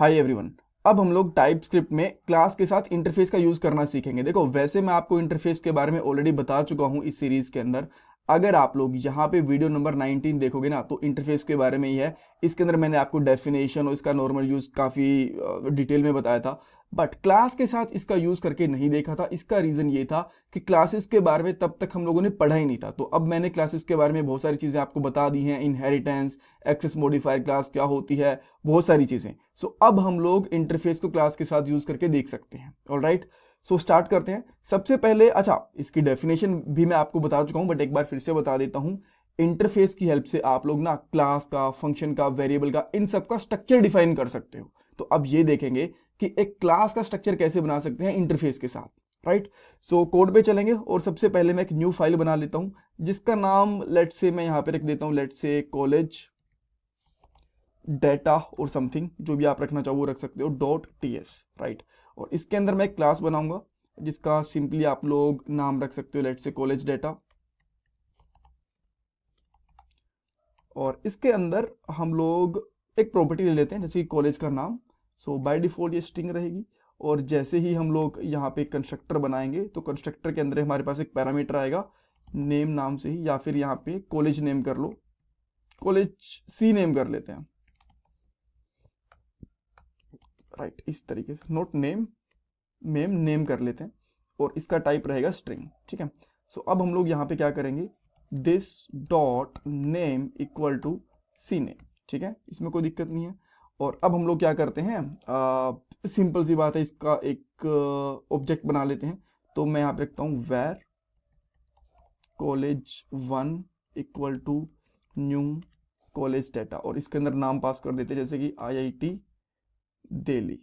Hi everyone. अब हम लोग टाइप स्क्रिप्ट में क्लास के साथ इंटरफेस का यूज करना सीखेंगे। देखो वैसे मैं आपको इंटरफेस के बारे में ऑलरेडी बता चुका हूं इस सीरीज के अंदर। अगर आप लोग यहाँ पे वीडियो नंबर 19 देखोगे ना तो इंटरफेस के बारे में ही है। इसके अंदर मैंने आपको डेफिनेशन और इसका नॉर्मल यूज काफी डिटेल में बताया था। बट क्लास के साथ इसका यूज करके नहीं देखा था। इसका रीजन ये था कि क्लासेस के बारे में तब तक हम लोगों ने पढ़ा ही नहीं था। तो अब मैंने क्लासेस के बारे में बहुत सारी चीजें आपको बता दी हैं। इनहेरिटेंस, एक्सेस मॉडिफायर क्लास क्या होती है, बहुत सारी चीजें। सो अब हम लोग इंटरफेस को क्लास के साथ यूज करके देख सकते हैं। ऑलराइट, सो स्टार्ट करते हैं। सबसे पहले अच्छा, इसकी डेफिनेशन भी मैं आपको बता चुका हूं बट एक बार फिर से बता देता हूं। इंटरफेस की हेल्प से आप लोग ना क्लास का, फंक्शन का, वेरिएबल का, इन सब का स्ट्रक्चर डिफाइन कर सकते हो। तो अब ये देखेंगे कि एक क्लास का स्ट्रक्चर कैसे बना सकते हैं इंटरफेस के साथ। राइट, सो कोड पे चलेंगे और सबसे पहले मैं एक न्यू फाइल बना लेता हूं जिसका नाम लेट्स से मैं यहां पे रख देता हूं, लेट्स से कॉलेज डेटा और समथिंग, जो भी आप रखना चाहो वो रख सकते हो, .ts। राइट, और इसके अंदर मैं एक क्लास बनाऊंगा जिसका सिंपली आप लोग नाम रख सकते हो, लेट्स से कॉलेज डेटा। और इसके अंदर हम लोग एक प्रॉपर्टी ले लेते हैं जैसे कि कॉलेज का नाम। सो बाय डिफॉल्ट ये स्ट्रिंग रहेगी। और जैसे ही हम लोग यहाँ पे कंस्ट्रक्टर बनाएंगे तो कंस्ट्रक्टर के अंदर हमारे पास एक पैरामीटर आएगा नेम नाम से ही, या फिर यहाँ पे कॉलेज नेम कर लो, कॉलेज सी नेम कर लेते हैं। राइट, इस तरीके से, नोट नेम, नेम कर लेते हैं। और इसका टाइप रहेगा स्ट्रिंग। ठीक है, सो अब हम लोग यहाँ पे क्या करेंगे, this dot name equal to C name. ठीक है, इसमें कोई दिक्कत नहीं है। और अब हम लोग क्या करते हैं, सिंपल सी बात है, इसका एक ऑब्जेक्ट बना लेते हैं। तो मैं यहाँ पे रखता हूँ var college 1 equal to new college data, और इसके अंदर नाम पास कर देते हैं जैसे कि IIT दिल्ली,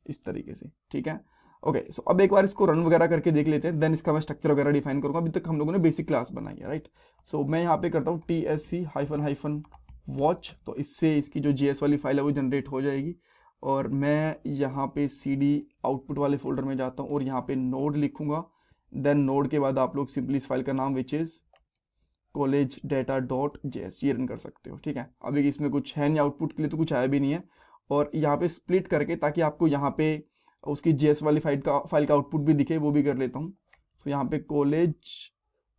इस तरीके से। ठीक है, ओके, सो अब एक बार इसको रन वगैरह करके देख लेते हैं, देन इसका मैं स्ट्रक्चर वगैरह डिफाइन करूंगा। अभी तक हम लोगों ने बेसिक क्लास बनाई है। राइट, सो मैं यहाँ पे करता हूँ TSC-वॉच, तो इससे इसकी जो JS वाली फाइल है वो जनरेट हो जाएगी। और मैं यहाँ पे CD आउटपुट वाले फोल्डर में जाता हूँ और यहाँ पे नोड लिखूंगा। देन नोड के बाद आप लोग सिंपली इस फाइल का नाम which is college data .js ये रन कर सकते हो। ठीक है, अभी इसमें कुछ है नहीं, आउटपुट के लिए तो कुछ आया भी नहीं है। और यहाँ पे स्प्लिट करके ताकि आपको यहाँ पे उसकी JS वाली फाइल का आउटपुट भी दिखे, वो भी कर लेता हूँ। तो यहाँ पे कॉलेज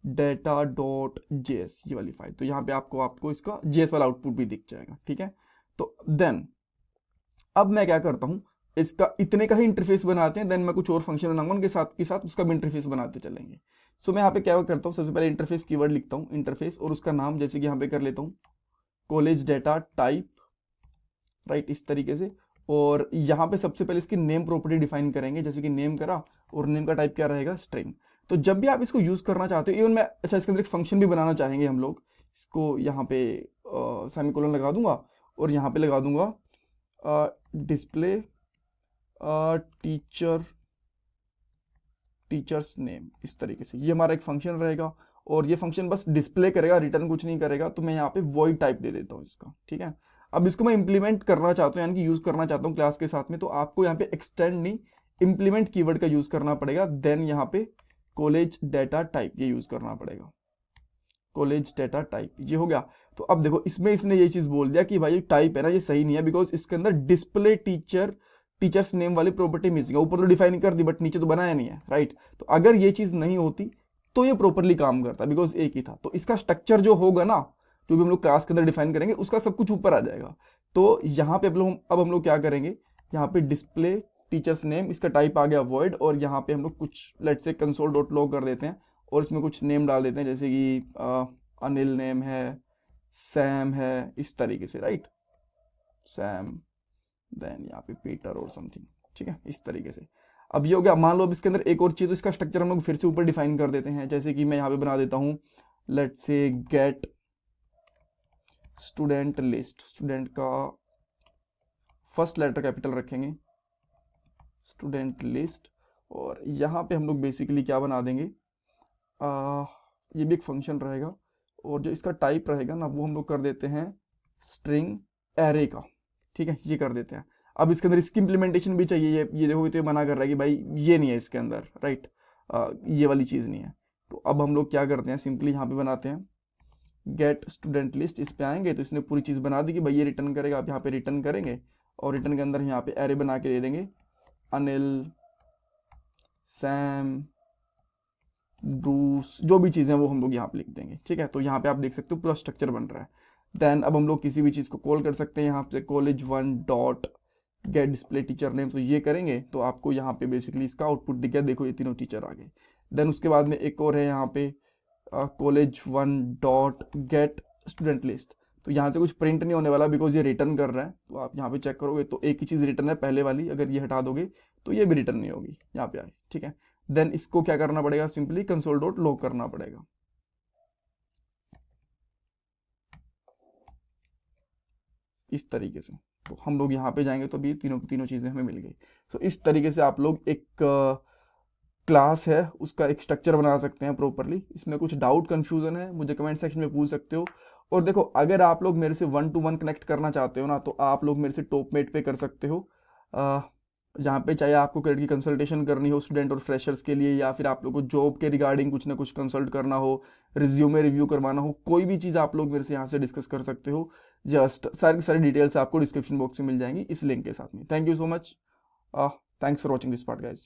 डेटा .js ये वाली फाइल, तो यहाँ पे आपको इसका JS वाला आउटपुट भी दिख जाएगा। ठीक है, तो देन अब मैं क्या करता हूँ, इसका इतने का ही इंटरफेस बनाते हैं। देन मैं कुछ और फंक्शन बनाऊंगा उनके साथ के साथ उसका भी इंटरफेस बनाते चलेंगे। सो मैं यहाँ पे क्या करता हूँ, सबसे पहले इंटरफेस कीवर्ड लिखता हूँ, इंटरफेस, और उसका नाम जैसे कि यहाँ पे कर लेता हूँ कॉलेज डेटा टाइप। राइट, इस तरीके से। और यहाँ पे सबसे पहले इसकी नेम प्रॉपर्टी डिफाइन करेंगे, जैसे कि नेम करा, और नेम का टाइप क्या रहेगा, स्ट्रिंग। तो जब भी आप इसको यूज करना चाहते हो, इवन मैं अच्छा इसके अंदर एक फंक्शन भी बनाना चाहेंगे हम लोग, इसको यहाँ पे सेमीकोलन लगा दूंगा और यहाँ पे लगा दूंगा डिस्प्ले टीचर्स नेम, इस तरीके से। ये हमारा एक फंक्शन रहेगा और ये फंक्शन बस डिस्प्ले करेगा, रिटर्न कुछ नहीं करेगा। तो मैं यहाँ पे वॉइड टाइप दे देता हूँ इसका। ठीक है, अब इसको मैं इंप्लीमेंट करना चाहता हूँ, यानी कि यूज करना चाहता हूँ क्लास के साथ में, तो आपको यहाँ पे एक्सटेंड नहीं, इंप्लीमेंट कीवर्ड का यूज करना पड़ेगा। देन यहाँ पे कॉलेज डेटा टाइप ये यूज करना पड़ेगा, कॉलेज डेटा टाइप, ये हो गया। तो अब देखो इसमें इसने ये चीज बोल दिया कि भाई टाइप है ना, ये सही नहीं है, बिकॉज इसके अंदर डिस्प्ले टीचर्स नेम वाली प्रॉपर्टी मिसिंग है। ऊपर तो डिफाइन कर दी बट नीचे तो बनाया नहीं है। राइट, तो अगर ये चीज नहीं होती तो ये प्रॉपरली काम करता, बिकॉज एक ही था। तो इसका स्ट्रक्चर जो होगा ना, जो भी हम लोग क्लास के अंदर डिफाइन करेंगे, उसका सब कुछ ऊपर आ जाएगा। तो यहाँ पे अब हम लोग क्या करेंगे, यहाँ पे डिस्प्ले टीचर्स नेम, इसका टाइप आ गया वॉइड, और यहाँ पे हम लोग कुछ लेट्स से console.log कर देते हैं और इसमें कुछ नेम डाल देते हैं, जैसे कि अनिल नेम है, सैम है, इस तरीके से। राइट, सैम, देन यहाँ पे पीटर और समथिंग। ठीक है, इस तरीके से। अब ये हो गया। मान लो अब इसके अंदर एक और चीज, इसका स्ट्रक्चर हम लोग फिर से ऊपर डिफाइन कर देते हैं, जैसे कि मैं यहाँ पे बना देता हूँ let's say get student list, student का फर्स्ट लेटर कैपिटल रखेंगे, स्टूडेंट लिस्ट। और यहाँ पे हम लोग बेसिकली क्या बना देंगे, ये भी एक फंक्शन रहेगा, और जो इसका टाइप रहेगा ना वो हम लोग कर देते हैं स्ट्रिंग एरे का। ठीक है, ये कर देते हैं। अब इसके अंदर इसकी इंप्लीमेंटेशन भी चाहिए, ये देखोगे तो ये मना कर रहा है कि भाई ये नहीं है इसके अंदर। राइट, ये वाली चीज़ नहीं है। तो अब हम लोग क्या करते हैं, सिंपली यहाँ पे बनाते हैं गेट स्टूडेंट लिस्ट, इस पे आएंगे तो इसने पूरी चीज़ बना दी कि भाई ये रिटर्न करेगा। आप यहाँ पे रिटर्न करेंगे और रिटर्न के अंदर यहाँ पे एरे बना के दे देंगे, अनिल, सैम, ब्रूस, जो भी चीज़ें हैं वो हम लोग यहाँ पे लिख देंगे। ठीक है, तो यहाँ पे आप देख सकते हो पूरा स्ट्रक्चर बन रहा है। देन अब हम लोग किसी भी चीज़ को कॉल कर सकते हैं यहाँ पे, college1 dot gate display teacher name, तो ये करेंगे तो आपको यहाँ पे बेसिकली इसका आउटपुट दिख गया, देखो ये तीनों टीचर आ गए। देन उसके बाद में एक और है यहाँ पे college1 dot gate student list, तो यहाँ से कुछ प्रिंट नहीं होने वाला बिकॉज ये रिटर्न कर रहा है। तो आप यहाँ पे चेक करोगे तो एक ही चीज़ रिटर्न है पहले वाली, अगर ये हटा दोगे तो ये भी रिटर्न नहीं होगी, यहाँ पे आए। ठीक है, देन इसको क्या करना पड़ेगा, सिंपली कंसोल डॉट लॉग करना पड़ेगा इस तरीके से। तो हम लोग यहाँ पे जाएंगे तो भी तीनों की तीनों चीज़ें हमें मिल गई। सो इस तरीके से आप लोग एक क्लास है उसका एक स्ट्रक्चर बना सकते हैं प्रॉपरली। इसमें कुछ डाउट कन्फ्यूजन है मुझे कमेंट सेक्शन में पूछ सकते हो। और देखो अगर आप लोग मेरे से 1-to-1 कनेक्ट करना चाहते हो ना, तो आप लोग मेरे से टॉपमेट पे कर सकते हो, जहाँ पे चाहे आपको क्रेडिट की कंसल्टेशन करनी हो स्टूडेंट और फ्रेशर्स के लिए, या फिर आप लोग को जॉब के रिगार्डिंग कुछ ना कुछ कंसल्ट करना हो, रिज्यूमे रिव्यू करवाना हो, कोई भी चीज़ आप लोग मेरे से यहाँ से डिस्कस कर सकते हो। जस्ट सारी सारी डिटेल्स आपको डिस्क्रिप्शन बॉक्स में मिल जाएंगी इस लिंक के साथ में। Thank you so much, thanks for watching this part guys.